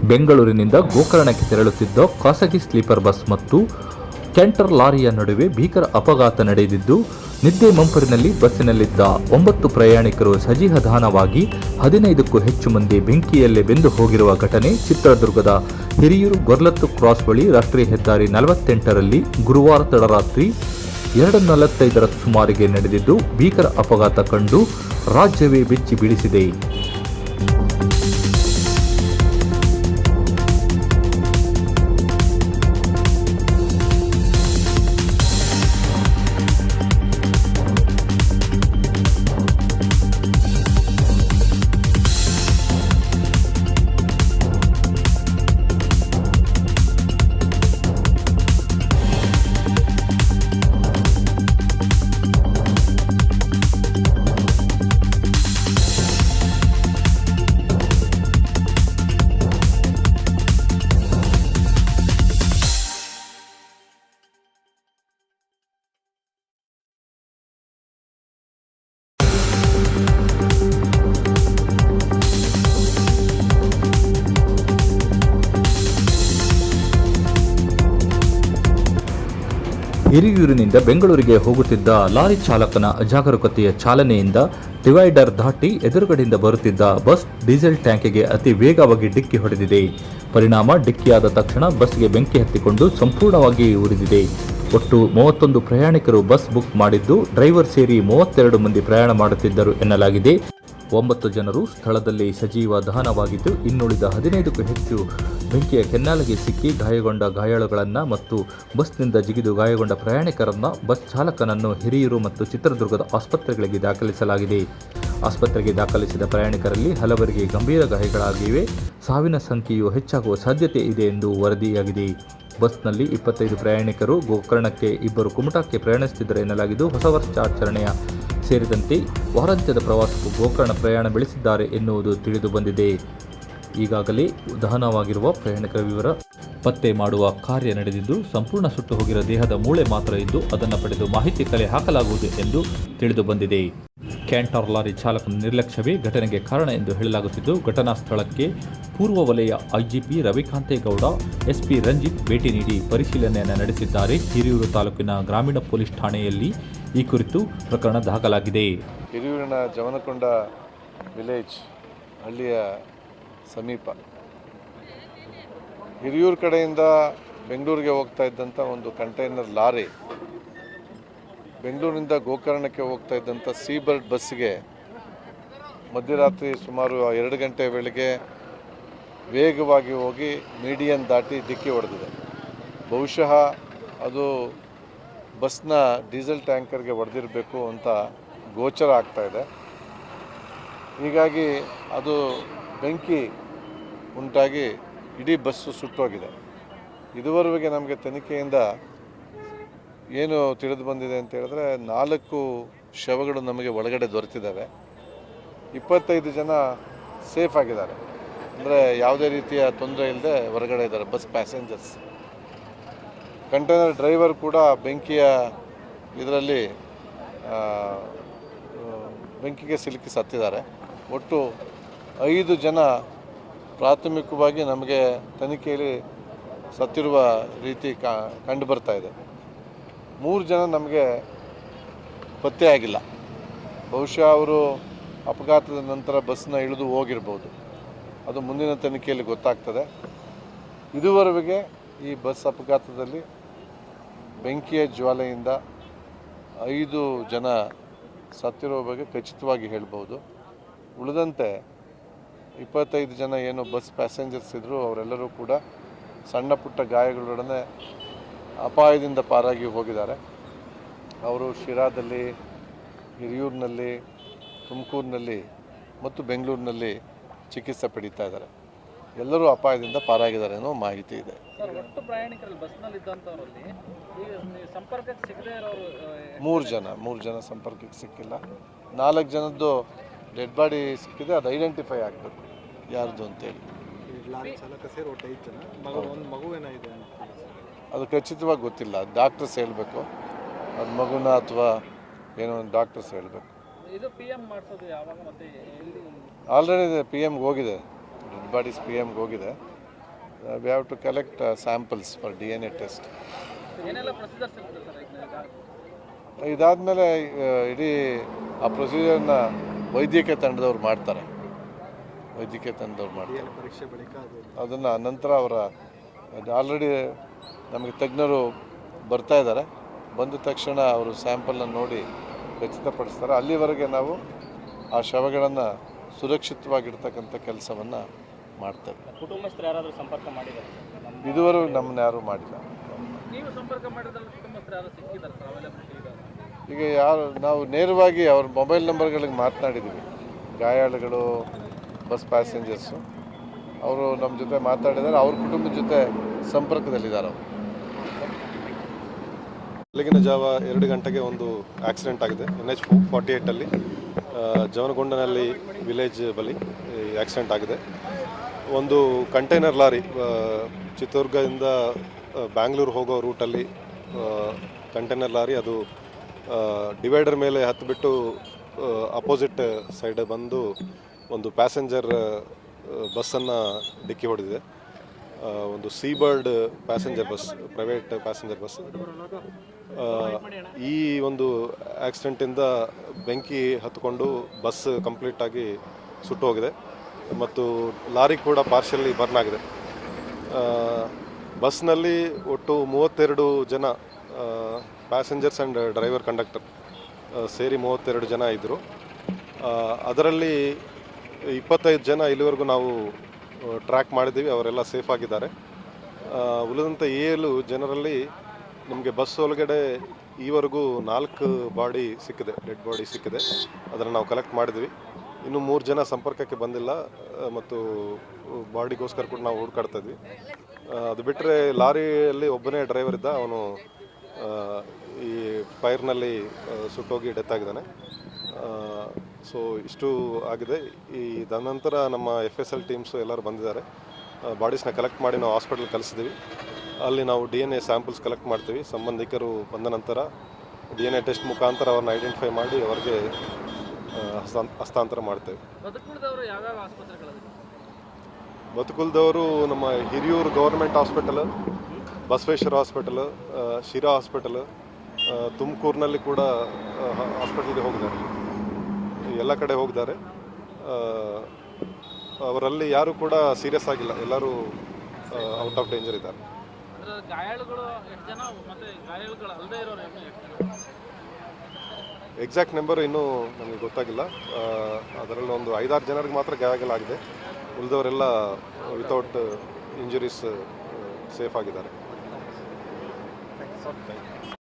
ಬೆಂಗಳೂರಿನಿಂದ ಗೋಕರ್ಣಕ್ಕೆ ತೆರಳುತ್ತಿದ್ದ ಖಾಸಗಿ ಸ್ಲೀಪರ್ ಬಸ್ ಮತ್ತು ಕ್ಯಾಂಟರ್ ಲಾರಿಯ ನಡುವೆ ಭೀಕರ ಅಪಘಾತ ನಡೆದಿದ್ದು, ನಿದ್ದೆ ಮಂಪರಿನಲ್ಲಿ ಬಸ್ಸಿನಲ್ಲಿದ್ದ 9 ಪ್ರಯಾಣಿಕರು ಸಜೀವಧಾನವಾಗಿ 15ಕ್ಕೂ ಹೆಚ್ಚು ಮಂದಿ ಬೆಂಕಿಯಲ್ಲೇ ಬೆಂದು ಹೋಗಿರುವ ಘಟನೆ ಚಿತ್ರದುರ್ಗದ ಹಿರಿಯೂರು ಗೊರ್ಲತ್ತು ಕ್ರಾಸ್ ಬಳಿ ರಾಷ್ಟ್ರೀಯ ಹೆದ್ದಾರಿ 48ರಲ್ಲಿ ಗುರುವಾರ ತಡರಾತ್ರಿ 2:45ರ ಸುಮಾರಿಗೆ ನಡೆದಿದ್ದು, ಭೀಕರ ಅಪಘಾತ ಕಂಡು ರಾಜ್ಯವೇ ಬೆಚ್ಚಿ ಬೀಳಿಸಿದೆ. ಹಿರಿಯೂರಿನಿಂದ ಬೆಂಗಳೂರಿಗೆ ಹೋಗುತ್ತಿದ್ದ ಲಾರಿ ಚಾಲಕನ ಅಜಾಗರೂಕತೆಯ ಚಾಲನೆಯಿಂದ ಡಿವೈಡರ್ ದಾಟಿ ಎದುರುಗಡೆಯಿಂದ ಬರುತ್ತಿದ್ದ ಬಸ್ ಡೀಸೆಲ್ ಟ್ಯಾಂಕಿಗೆ ಅತಿ ವೇಗವಾಗಿ ಡಿಕ್ಕಿ ಹೊಡೆದಿದೆ. ಪರಿಣಾಮ ಡಿಕ್ಕಿಯಾದ ತಕ್ಷಣ ಬಸ್ಗೆ ಬೆಂಕಿ ಹತ್ತಿಕೊಂಡು ಸಂಪೂರ್ಣವಾಗಿ ಉರಿದಿದೆ. ಒಟ್ಟು 31 ಪ್ರಯಾಣಿಕರು ಬಸ್ ಬುಕ್ ಮಾಡಿದ್ದು, ಡ್ರೈವರ್ ಸೇರಿ 32 ಮಂದಿ ಪ್ರಯಾಣ ಮಾಡುತ್ತಿದ್ದರು ಎನ್ನಲಾಗಿದೆ. 9 ಜನರು ಸ್ಥಳದಲ್ಲಿ ಸಜೀವ ದಹನವಾಗಿದ್ದು, ಇನ್ನುಳಿದ 15ಕ್ಕೂ ಹೆಚ್ಚು ಬೆಂಕಿಯ ಕೆನ್ನಾಲಿಗೆ ಸಿಕ್ಕಿ ಗಾಯಗೊಂಡ ಗಾಯಾಳುಗಳನ್ನು ಮತ್ತು ಬಸ್ನಿಂದ ಜಿಗಿದು ಗಾಯಗೊಂಡ ಪ್ರಯಾಣಿಕರನ್ನು, ಬಸ್ ಚಾಲಕನನ್ನು ಹಿರಿಯೂರು ಮತ್ತು ಚಿತ್ರದುರ್ಗದ ಆಸ್ಪತ್ರೆಗಳಿಗೆ ದಾಖಲಿಸಲಾಗಿದೆ. ಆಸ್ಪತ್ರೆಗೆ ದಾಖಲಿಸಿದ ಪ್ರಯಾಣಿಕರಲ್ಲಿ ಹಲವರಿಗೆ ಗಂಭೀರ ಗಾಯಗಳಾಗಿವೆ. ಸಾವಿನ ಸಂಖ್ಯೆಯು ಹೆಚ್ಚಾಗುವ ಸಾಧ್ಯತೆ ಇದೆ ಎಂದು ವರದಿಯಾಗಿದೆ. ಬಸ್ನಲ್ಲಿ 25 ಪ್ರಯಾಣಿಕರು ಗೋಕರ್ಣಕ್ಕೆ, 2 ಕುಮಟಾಕ್ಕೆ ಪ್ರಯಾಣಿಸುತ್ತಿದ್ದರು ಎನ್ನಲಾಗಿದ್ದು, ಹೊಸ ವರ್ಷಾಚರಣೆಯ ಸೇರಿದಂತೆ ವಾರಾಂತ್ಯದ ಪ್ರವಾಸಕ್ಕೂ ಗೋಕರ್ಣ ಪ್ರಯಾಣ ಬೆಳೆಸಿದ್ದಾರೆ ಎನ್ನುವುದು ತಿಳಿದು ಬಂದಿದೆ. ಈಗಾಗಲೇ ದಹನವಾಗಿರುವ ಪ್ರಯಾಣಿಕರ ವಿವರ ಪತ್ತೆ ಮಾಡುವ ಕಾರ್ಯ ನಡೆದಿದ್ದು, ಸಂಪೂರ್ಣ ಸುಟ್ಟು ಹೋಗಿರುವ ದೇಹದ ಮೂಳೆ ಮಾತ್ರ ಇದ್ದು, ಅದನ್ನು ಪಡೆದು ಮಾಹಿತಿ ಕಲೆ ಹಾಕಲಾಗುವುದು ಎಂದು ತಿಳಿದು ಬಂದಿದೆ. ಕ್ಯಾಂಟರ್ ಲಾರಿ ಚಾಲಕನ ನಿರ್ಲಕ್ಷ್ಯವೇ ಘಟನೆಗೆ ಕಾರಣ ಎಂದು ಹೇಳಲಾಗುತ್ತಿದ್ದು, ಘಟನಾ ಸ್ಥಳಕ್ಕೆ ಪೂರ್ವ ವಲಯ ಐಜಿಪಿ ರವಿಕಾಂತೇಗೌಡ, ಎಸ್ಪಿ ರಂಜಿತ್ ಭೇಟಿ ನೀಡಿ ಪರಿಶೀಲನೆಯನ್ನು ನಡೆಸಿದ್ದಾರೆ. ಹಿರಿಯೂರು ತಾಲೂಕಿನ ಗ್ರಾಮೀಣ ಪೊಲೀಸ್ ಠಾಣೆಯಲ್ಲಿ ಈ ಕುರಿತು ಪ್ರಕರಣ ದಾಖಲಾಗಿದೆ. ಹಿರಿಯೂರಿನ ಜವನಕೊಂಡ ವಿಲೇಜ್ ಹಳ್ಳಿಯ ಸಮೀಪ ಹಿರಿಯೂರು ಕಡೆಯಿಂದ ಬೆಂಗಳೂರಿಗೆ ಹೋಗ್ತಾ ಇದ್ದಂಥ ಒಂದು ಕಂಟೈನರ್ ಲಾರಿ ಬೆಂಗಳೂರಿನಿಂದ ಗೋಕರ್ಣಕ್ಕೆ ಹೋಗ್ತಾ ಇದ್ದಂಥ ಸೀಬರ್ಡ್ ಬಸ್ಸಿಗೆ ಮಧ್ಯರಾತ್ರಿ ಸುಮಾರು 2 ಗಂಟೆ ವೇಳೆಗೆ ವೇಗವಾಗಿ ಹೋಗಿ ಮೀಡಿಯನ್ ದಾಟಿ ಡಿಕ್ಕಿ ಹೊಡೆದಿದೆ. ಬಹುಶಃ ಅದು ಬಸ್ನ ಡೀಸೆಲ್ ಟ್ಯಾಂಕರ್ಗೆ ಹೊಡೆದಿರಬೇಕು ಅಂತ ಗೋಚರ ಆಗ್ತಾ ಇದೆ. ಹೀಗಾಗಿ ಅದು ಬೆಂಕಿ ಉಂಟಾಗಿ ಇಡೀ ಬಸ್ಸು ಸುಟ್ಟೋಗಿದೆ. ಇದುವರೆಗೆ ನಮಗೆ ತನಿಖೆಯಿಂದ ಏನು ತಿಳಿದು ಬಂದಿದೆ ಅಂತ ಹೇಳಿದ್ರೆ, 4 ಶವಗಳು ನಮಗೆ ಒಳಗಡೆ ದೊರೆತಿದ್ದಾವೆ. 25 ಜನ ಸೇಫ್ ಆಗಿದ್ದಾರೆ, ಅಂದರೆ ಯಾವುದೇ ರೀತಿಯ ತೊಂದರೆ ಇಲ್ಲದೆ ಹೊರಗಡೆ ಇದ್ದಾರೆ ಬಸ್ ಪ್ಯಾಸೆಂಜರ್ಸ್. ಕಂಟೈನರ್ ಡ್ರೈವರ್ ಕೂಡ ಬೆಂಕಿಯ ಇದರಲ್ಲಿ ಬೆಂಕಿಗೆ ಸಿಲುಕಿ ಸತ್ತಿದ್ದಾರೆ. ಒಟ್ಟು 5 ಜನ ಪ್ರಾಥಮಿಕವಾಗಿ ನಮಗೆ ತನಿಖೆಯಲ್ಲಿ ಸತ್ತಿರುವ ರೀತಿ ಕಂಡು ಬರ್ತಾ ಇದೆ. 3 ಜನ ನಮಗೆ ಪತ್ತೆ ಆಗಿಲ್ಲ. ಬಹುಶಃ ಅವರು ಅಪಘಾತದ ನಂತರ ಬಸ್ನ ಇಳಿದು ಹೋಗಿರ್ಬೋದು. ಅದು ಮುಂದಿನ ತನಿಖೆಯಲ್ಲಿ ಗೊತ್ತಾಗ್ತದೆ. ಇದುವರೆಗೆ ಈ ಬಸ್ ಅಪಘಾತದಲ್ಲಿ ಬೆಂಕಿಯ ಜ್ವಾಲೆಯಿಂದ 5 ಜನ ಸತ್ತಿರೋ ಬಗ್ಗೆ ಖಚಿತವಾಗಿ ಹೇಳ್ಬೋದು. ಉಳಿದಂತೆ 25 ಜನ ಏನು ಬಸ್ ಪ್ಯಾಸೆಂಜರ್ಸ್ ಇದ್ದರು, ಅವರೆಲ್ಲರೂ ಕೂಡ ಸಣ್ಣ ಪುಟ್ಟ ಗಾಯಗಳೊಡನೆ ಅಪಾಯದಿಂದ ಪಾರಾಗಿ ಹೋಗಿದ್ದಾರೆ. ಅವರು ಶಿರಾದಲ್ಲಿ, ಹಿರಿಯೂರಿನಲ್ಲಿ, ತುಮಕೂರಿನಲ್ಲಿ ಮತ್ತು ಬೆಂಗಳೂರಿನಲ್ಲಿ ಚಿಕಿತ್ಸೆ ಪಡೀತಾ ಇದ್ದಾರೆ. ಎಲ್ಲರೂ ಅಪಾಯದಿಂದ ಪಾರಾಗಿದ್ದಾರೆ ಅನ್ನೋ ಮಾಹಿತಿ ಇದೆ. ಒಟ್ಟು ಪ್ರಯಾಣಿಕರಲ್ಲಿ ಬಸ್ನಲ್ಲಿ ಇದ್ದಂಥವರಲ್ಲಿ ಸಂಪರ್ಕಕ್ಕೆ ಸಿಗದೇ ಇರೋರು 3 ಜನ ಸಂಪರ್ಕಕ್ಕೆ ಸಿಕ್ಕಿಲ್ಲ. 4 ಜನದ್ದು ಡೆಡ್ ಬಾಡಿ ಸಿಕ್ಕಿದೆ. ಅದು ಐಡೆಂಟಿಫೈ ಆಗಬೇಕು ಯಾರ್ದು ಅಂತೇಳಿ. ಲಾರಿ ಚಾಲಕ ಸೇರಿ ಒಟ್ಟು 5 ಜನ, ಒಂದು ಮಗುವೇನಾಗಿದೆ ಅದು ಖಚಿತವಾಗಿ ಗೊತ್ತಿಲ್ಲ. ಡಾಕ್ಟರ್ಸ್ ಹೇಳಬೇಕು, ಅದು ಮಗುನ ಅಥವಾ ಏನೋ ಒಂದು ಡಾಕ್ಟರ್ಸ್ ಹೇಳಬೇಕು. ಇದು PM ಮಾಡಿಸೋದು ಯಾವಾಗ ಮತ್ತೆ ಎಲ್ಲಿ? ಆಲ್ರೆಡಿ PMಗೆ ಹೋಗಿದೆ, ಡೆಡ್ ಬಾಡೀಸ್ PMಗೆ ಹೋಗಿದೆ. We have to collect samples for DNA test. ಏನೆಲ್ಲ ಪ್ರೊಸೀಜರ್ಸ್ ಇರುತ್ತೆ ಸರ್ ಈಗ? ಇದಾದಮೇಲೆ ಇಡೀ ಆ ಪ್ರೊಸೀಜರ್ನ ವೈದ್ಯಕೀಯ ತಂಡದವ್ರು ಮಾಡ್ತಾರೆ. ಪರೀಕ್ಷೆ ಬಳಿಕ ಅದನ್ನು ನಂತರ ಅವರ ಆಲ್ರೆಡಿ ನಮಗೆ ತಜ್ಞರು ಬರ್ತಾ ಇದ್ದಾರೆ. ಬಂದ ತಕ್ಷಣ ಅವರು ಸ್ಯಾಂಪಲ್ನ ನೋಡಿ ಖಚಿತಪಡಿಸ್ತಾರೆ. ಅಲ್ಲಿವರೆಗೆ ನಾವು ಆ ಶವಗಳನ್ನು ಸುರಕ್ಷಿತವಾಗಿಡ್ತಕ್ಕಂಥ ಕೆಲಸವನ್ನು ಮಾಡ್ತೇವೆ. ಕುಟುಂಬಸ್ಥರು ಯಾರಾದರೂ ಸಂಪರ್ಕ ಮಾಡಿದ್ದಾರೆ? ಇದುವರೆಗೂ ನಮ್ಮನ್ನ ಯಾರೂ ಮಾಡಿಲ್ಲ. ನೀವು ಸಂಪರ್ಕ ಮಾಡಿದ್ರಲ್ಲಿ ಕುಟುಂಬಸ್ಥರು ಯಾರು ಸಿಕ್ಕಿದ್ದಾರೆ ಸರ್? ಅವೈಲಬಿಲಿಟಿ ಇದೆ? ಈಗ ನಾವು ನೇರವಾಗಿ ಅವ್ರ ಮೊಬೈಲ್ ನಂಬರ್ಗಳಿಗೆ ಮಾತನಾಡಿದ್ದೀವಿ. ಗಾಯಾಳುಗಳು, ಬಸ್ ಪ್ಯಾಸೆಂಜರ್ಸು ಅವರು ನಮ್ಮ ಜೊತೆ ಮಾತಾಡಿದ್ದಾರೆ. ಅವ್ರ ಕುಟುಂಬದ ಜೊತೆ ಸಂಪರ್ಕದಲ್ಲಿದ್ದಾರೆ ಅವರು. ಬೆಳಗಿನ ಜಾವ 2 ಗಂಟೆಗೆ ಒಂದು ಆಕ್ಸಿಡೆಂಟ್ ಆಗಿದೆ NH48ಅಲ್ಲಿ ಜವನಗೊಂಡನಹಳ್ಳಿ ವಿಲೇಜ್ ಬಳಿ ಆಕ್ಸಿಡೆಂಟ್ ಆಗಿದೆ. ಒಂದು ಕಂಟೈನರ್ ಲಾರಿ ಚಿತ್ರದುರ್ಗದಿಂದ ಬ್ಯಾಂಗ್ಳೂರು ಹೋಗೋ ರೂಟಲ್ಲಿ ಕಂಟೈನರ್ ಲಾರಿ ಅದು ಡಿವೈಡರ್ ಮೇಲೆ ಹತ್ತಿಬಿಟ್ಟು ಅಪೋಸಿಟ್ ಸೈಡ್ ಬಂದು ಒಂದು ಪ್ಯಾಸೆಂಜರ್ ಬಸ್ಸನ್ನು ಡಿಕ್ಕಿ ಹೊಡೆದಿದೆ. ಒಂದು Seabird passenger bus, private passenger bus. ಈ ಒಂದು ಆಕ್ಸಿಡೆಂಟಿಂದ ಬೆಂಕಿ ಹತ್ಕೊಂಡು ಬಸ್ ಕಂಪ್ಲೀಟಾಗಿ ಸುಟ್ಟು ಹೋಗಿದೆ ಮತ್ತು ಲಾರಿ ಕೂಡ ಪಾರ್ಷಿಯಲಿ ಬರ್ನ್ ಆಗಿದೆ. ಬಸ್ನಲ್ಲಿ ಒಟ್ಟು 32 ಜನ ಪ್ಯಾಸೆಂಜರ್ಸ್ ಆ್ಯಂಡ್ ಡ್ರೈವರ್ ಕಂಡಕ್ಟರ್ ಸೇರಿ 32 ಜನ ಇದ್ದರು. ಅದರಲ್ಲಿ 25 ಜನ ಇಲ್ಲಿವರೆಗೂ ನಾವು ಟ್ರ್ಯಾಕ್ ಮಾಡಿದ್ದೀವಿ, ಅವರೆಲ್ಲ ಸೇಫ್ ಆಗಿದ್ದಾರೆ. ಉಳಿದಂಥ 7 ಜನರಲ್ಲಿ ನಮಗೆ ಬಸ್ ಒಳಗಡೆ ಈವರೆಗೂ 4 ಬಾಡಿ ಸಿಕ್ಕಿದೆ, ಡೆಡ್ ಬಾಡಿ ಸಿಕ್ಕಿದೆ. ಅದನ್ನು ನಾವು ಕಲೆಕ್ಟ್ ಮಾಡಿದ್ವಿ. ಇನ್ನು 3 ಜನ ಸಂಪರ್ಕಕ್ಕೆ ಬಂದಿಲ್ಲ ಮತ್ತು ಬಾಡಿಗೋಸ್ಕರ ಕೂಡ ನಾವು ಹುಡುಕಾಡ್ತಾ ಇದ್ವಿ. ಅದು ಬಿಟ್ಟರೆ ಲಾರಿಯಲ್ಲಿ ಒಬ್ಬನೇ ಡ್ರೈವರ್ ಇದ್ದ, ಅವನು ಈ ಫೈರ್ನಲ್ಲಿ ಸುಟ್ಟೋಗಿ ಡೆತ್ ಆಗಿದ್ದಾನೆ. ಸೊ ಇಷ್ಟು ಆಗಿದೆ. ನಂತರ ನಮ್ಮ FSL ಟೀಮ್ಸು ಎಲ್ಲರೂ ಬಂದಿದ್ದಾರೆ. ಬಾಡೀಸ್ನ ಕಲೆಕ್ಟ್ ಮಾಡಿ ನಾವು ಹಾಸ್ಪಿಟಲ್ ಕಳಿಸಿದ್ದೀವಿ. ಅಲ್ಲಿ ನಾವು DNA ಸ್ಯಾಂಪಲ್ಸ್ ಕಲೆಕ್ಟ್ ಮಾಡ್ತೀವಿ. ಸಂಬಂಧಿಕರು ಬಂದ ನಂತರ DNA ಟೆಸ್ಟ್ ಮುಖಾಂತರ ಅವ್ರನ್ನ ಐಡೆಂಟಿಫೈ ಮಾಡಿ ಅವರಿಗೆ ಹಸ್ತಾಂತರ ಮಾಡ್ತೇವೆ. ಬದುಕುಳಿದವರು ಯಾವ್ಯಾವ ಆಸ್ಪತ್ರೆಗಳಲ್ಲಿ? ಬದುಕುಳಿದವರು ನಮ್ಮ Hiriyur government hospital, Basaveshwara hospital, Sira hospital, ತುಮಕೂರಿನಲ್ಲಿ ಕೂಡ ಹಾಸ್ಪಿಟಲ್ಗೆ ಹೋಗಿದ್ದಾರೆ. ಎಲ್ಲ ಕಡೆ ಹೋಗಿದ್ದಾರೆ. ಅವರಲ್ಲಿ ಯಾರು ಕೂಡ ಸೀರಿಯಸ್ ಆಗಿಲ್ಲ, ಎಲ್ಲರೂ ಔಟ್ ಆಫ್ ಡೇಂಜರ್ ಇದ್ದಾರೆ. ಅಂದ್ರೆ ಗಾಯಾಳುಗಳು ಎಷ್ಟು ಜನ ಮತ್ತೆ ಗಾಯಾಳುಗಳು ಅಲ್ಲದೆ ಇರೋರು ಎಷ್ಟು ಜನ? ಎಕ್ಸಾಕ್ಟ್ ನಂಬರ್ ಇನ್ನೂ ನಮಗೆ ಗೊತ್ತಾಗಿಲ್ಲ. ಅದರಲ್ಲಿ ಒಂದು 5-6 ಜನರಿಗೆ ಮಾತ್ರ ಗಾಯಗಳಾಗಿದೆ. ಉಳಿದವರೆಲ್ಲ ವಿತೌಟ್ ಇಂಜುರೀಸ್ ಸೇಫ್ ಆಗಿದ್ದಾರೆ.